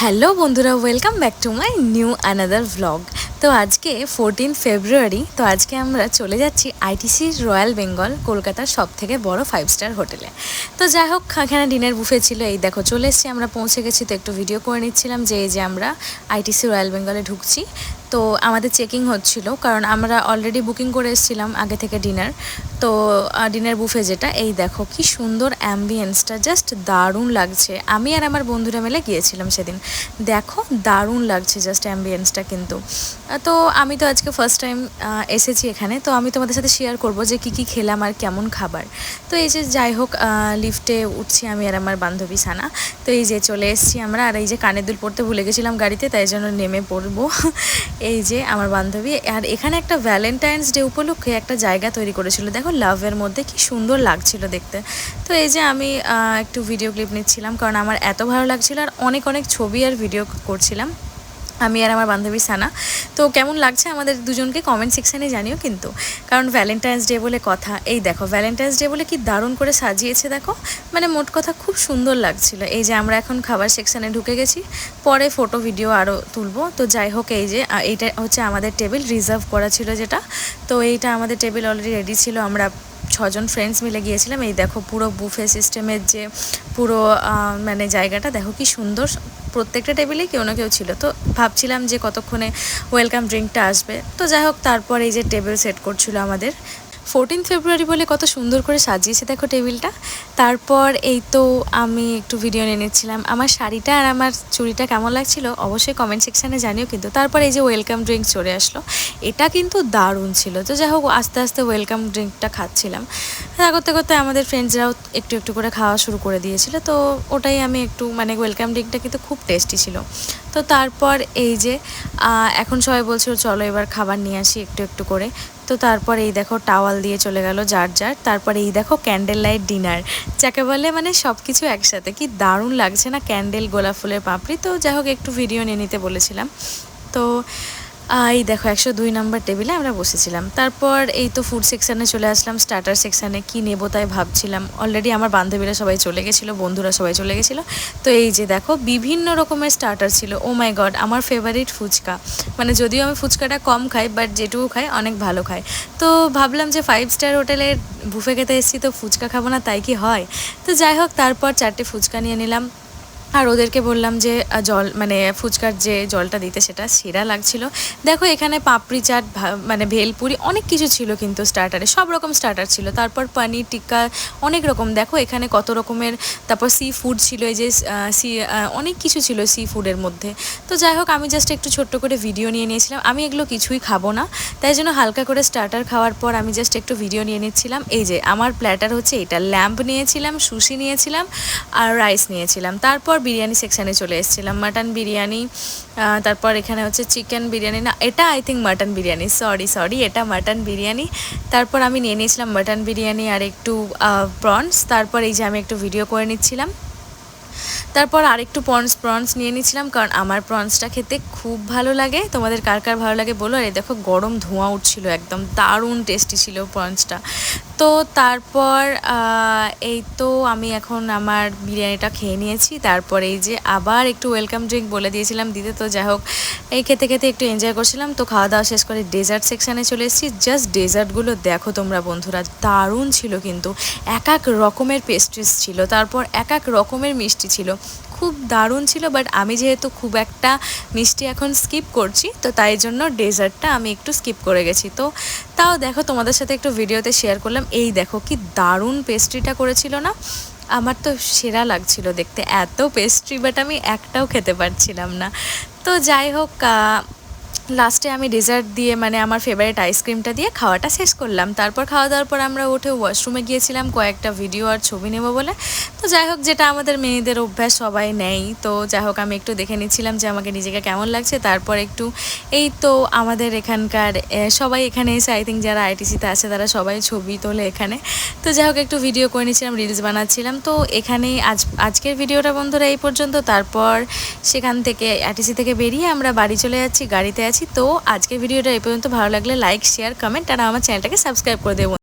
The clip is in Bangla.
হ্যালো বন্ধুরা, welcome back to my new another vlog. তো আজকে 14 ফেব্রুয়ারি। তো আজকে আমরা চলে যাচ্ছি আইটিসি রয়্যাল বেঙ্গল, কলকাতার সবথেকে বড় 5 স্টার হোটেলে। তো যাই হোক, এখানে ডিনার বুফে ছিল। এই দেখো চলে এসেছি, আমরা পৌঁছে গেছি। তো একটু ভিডিও করে নিচ্ছিলাম যে এই যে আমরা আইটিসি রয়্যাল বেঙ্গলে ঢুকছি। তো আমাদের চেকিং হচ্ছিল, কারণ আমরা অলরেডি বুকিং করে এসেছিলাম আগে থেকে ডিনার। তো ডিনার বুফে যেটা, এই দেখো কি সুন্দর অ্যাম্বিয়েন্সটা, জাস্ট দারুণ লাগছে। আমি আর আমার বন্ধুরা মিলে গিয়েছিলাম সেদিন। দেখো দারুণ লাগছে জাস্ট অ্যাম্বিয়েন্সটা কিন্তু। তো আমি তো আজকে ফার্স্ট টাইম এসেছি এখানে, তো আমি তোমাদের সাথে শেয়ার করব যে কী খেলাম আর কেমন খাবার। তো এই যে যাই হোক, লিফটে উঠছি আমি আর আমার বান্ধবী সানা। তো এই যে চলে এসেছি আমরা। আর এই যে কানের দুল পরতে ভুলে গেছিলাম গাড়িতে, তাই জন্য নেমে পড়বো। এই যে আমার বান্ধবী। আর এখানে একটা ভ্যালেন্টাইন্স ডে উপলক্ষে একটা জায়গা তৈরি করেছিল, দেখো লাভের মধ্যে, কি সুন্দর লাগছিল দেখতে। তো এই যে আমি একটু ভিডিও ক্লিপ নিচ্ছিলাম, কারণ আমার এত ভালো লাগছিল। আর অনেক ছবি আর ভিডিও করছিলাম আমি আর আমার বান্ধবী সানা। তো কেমন লাগছে আমাদের দুজনকে কমেন্ট সেকশানে জানিও কিন্তু, কারণ ভ্যালেন্টাইন্স ডে বলে কথা। এই দেখো ভ্যালেন্টাইন্স ডে বলে কি দারুণ করে সাজিয়েছে দেখো, মানে মোট কথা খুব সুন্দর লাগছিল। এই যে আমরা এখন খাবার সেকশানে ঢুকে গেছি, পরে ফটো ভিডিও আরও তুলবো। তো যাই হোক, এই যে এইটা হচ্ছে আমাদের টেবিল, রিজার্ভ করা ছিল যেটা। তো এইটা আমাদের টেবিল অলরেডি রেডি ছিল। আমরা 6জন ফ্রেন্ডস মিলে গিয়েছিলাম। এই দেখো পুরো বুফে সিস্টেমের যে পুরো মানে জায়গাটা দেখো কি সুন্দর। প্রত্যেকটা টেবিলেই কেউ না কেউ ছিল। তো ভাবছিলাম যে কতক্ষণে ওয়েলকাম ড্রিঙ্কটা আসবে। তো যাই হোক, তারপর এই যে টেবিল সেট করছিল আমাদের। 14 ফেব্রুয়ারি বলে কত সুন্দর করে সাজিয়েছে দেখো টেবিলটা। তারপর এই তো আমি একটু ভিডিও নিয়ে নিচ্ছিলাম। আমার শাড়িটা আর আমার চুড়িটা কেমন লাগছিল অবশ্যই কমেন্ট সেকশানে জানিও কিন্তু। তারপর এই যে ওয়েলকাম ড্রিঙ্ক চলে আসলো, এটা কিন্তু দারুণ ছিল। তো যাই হোক, আস্তে আস্তে ওয়েলকাম ড্রিঙ্কটা খাচ্ছিলাম। তা করতে করতে আমাদের ফ্রেন্ডসরাও একটু একটু করে খাওয়া শুরু করে দিয়েছিল। তো ওটাই আমি একটু, মানে ওয়েলকাম ড্রিঙ্কটা কিন্তু খুব টেস্টি ছিল। তো তারপর এই যে এখন সবাই বলছে চলো এবার খাবার নিয়ে আসি একটু একটু করে। তো তারপর এই দেখো টাওয়াল দিয়ে চলে গেল যার যার। তারপরে এই দেখো ক্যান্ডেল লাইট ডিনার, যাকে বলে মানে সব কিছু একসাথে, কি দারুণ লাগছে না, ক্যান্ডেল, গোলাপ ফুলের পাপড়ি। তো যাই হোক, একটু ভিডিও নিয়ে নিতে বলেছিলাম। তো এই দেখো 102 নম্বর টেবিলে আমরা বসেছিলাম। তারপর এই তো ফুড সেকশানে চলে আসলাম, স্টার্টার সেকশানে কি নেবো তাই ভাবছিলাম। অলরেডি আমার বান্ধবীরা সবাই চলে গেছিলো, বন্ধুরা সবাই চলে গেছিলো। তো এই যে দেখো বিভিন্ন রকমের স্টার্টার ছিল। ও মাই গড, আমার ফেভারিট ফুচকা। মানে যদিও আমি ফুচকাটা কম খাই, বাট যেটুকু খাই অনেক ভালো খাই। তো ভাবলাম যে 5 স্টার হোটেলের বুফে খেতে এসেছি, তো ফুচকা খাবো না তাই কি হয়। তো যাই হোক, তারপর 4টে ফুচকা নিয়ে নিলাম। আর ওদেরকে বললাম যে জল, মানে ফুচকার যে জলটা দিতে, সেটা সেরা লাগছিল। দেখো এখানে পাপড়ি চাট, মানে ভেলপুরি, অনেক কিছু ছিল কিন্তু স্টার্টারে, সব রকম স্টার্টার ছিল। তারপর পনির টিক্কা, অনেক রকম দেখো এখানে কত রকমের। তারপর সি ফুড ছিল, এই যে অনেক কিছু ছিল সি ফুডের মধ্যে। তো যাই হোক, আমি জাস্ট একটু ছোট্ট করে ভিডিও নিয়ে নিয়েছিলাম। আমি এগুলো কিছুই খাবো না, তাই জন্য হালকা করে স্টার্টার খাওয়ার পর আমি জাস্ট একটু ভিডিও নিয়ে নিচ্ছিলাম। এই যে আমার প্ল্যাটার হচ্ছে এটা, ল্যাম্প নিয়েছিলাম, সুশি নিয়েছিলাম, আর রাইস নিয়েছিলাম। তারপর বিরিয়ানি সেকশানে চলে এসেছিলাম, মাটন বিরিয়ানি। তারপর এখানে হচ্ছে চিকেন বিরিয়ানি, না এটা I think mutton biryani, sorry এটা মাটন বিরিয়ানি। তারপর আমি নিয়ে নিয়েছিলাম মাটন বিরিয়ানি আর একটু প্রনস। তারপর এই যে আমি একটু ভিডিও করে নিচ্ছিলাম। তারপর আরেকটু প্রনস নিয়ে নিয়েছিলাম, কারণ আমার প্রনসটা খেতে খুব ভালো লাগে। তোমাদের কার কার ভালো লাগে বলো। আর এই দেখো গরম ধোঁয়া উঠছিল, একদম দারুণ টেস্টি ছিল প্রনসটা। তো তারপর এই তো আমি এখন আমার বিরিয়ানিটা খেয়ে নিয়েছি। তারপর এই যে আবার একটু ওয়েলকাম ড্রিঙ্ক বলে দিয়েছিলাম দিতে। তো যাই হোক, এই খেতে খেতে একটু এনজয় করছিলাম। তো খাওয়া দাওয়া শেষ করে ডেজার্ট সেকশানে চলে এসেছি। জাস্ট ডেজার্টগুলো দেখো তোমরা বন্ধুরা, দারুণ ছিল কিন্তু। এক রকমের পেস্ট্রিজ ছিল, তারপর এক রকমের মিষ্টি ছিল, খুব দারুণ ছিল। বাট আমি যেহেতু খুব একটা মিষ্টি এখন স্কিপ করছি, তো তাই জন্য ডেজার্টটা আমি একটু স্কিপ করে গেছি। তো তাও দেখো তোমাদের সাথে একটু ভিডিওতে শেয়ার করলাম। এই দেখো কি দারুণ পেস্ট্রিটা করেছিল না, আমার তো সেরা লাগছিল দেখতে এত পেস্ট্রি, বাট আমি একটাও খেতে পারছিলাম না। তো যাই হোক, লাস্টে আমি ডেজার্ট দিয়ে, মানে আমার ফেভারিট আইসক্রিমটা দিয়ে খাওয়াটা শেষ করলাম। তারপর খাওয়া দাওয়ার পর আমরা উঠে ওয়াশরুমে গিয়েছিলাম কয়েকটা ভিডিও আর ছবি নেব বলে। তো যাই হোক, যেটা আমাদের মেয়েদের অভ্যাস, সবাই নেই। তো যাই হোক, আমি একটু দেখে নিচ্ছিলাম যে আমাকে নিজেকে কেমন লাগছে। তারপর একটু এই তো আমাদের এখানকার সবাই এখানে এসে, আই থিঙ্ক যারা আইটিসিতে আছে তারা সবাই ছবি তোলে এখানে। তো যাই হোক, একটু ভিডিও করে নিচ্ছিলাম, রিলস বানাচ্ছিলাম। তো এখানেই আজকের ভিডিওটা বন্ধুরা এই পর্যন্ত। তারপর সেখান থেকে আইটিসি থেকে বেরিয়ে আমরা বাড়ি চলে যাচ্ছি, গাড়িতে আছি। তো আজকের ভিডিওটা এই পর্যন্ত। ভালো লাগলে লাইক, শেয়ার, কমেন্ট আর আমার চ্যানেলটাকে সাবস্ক্রাইব করে দেবো।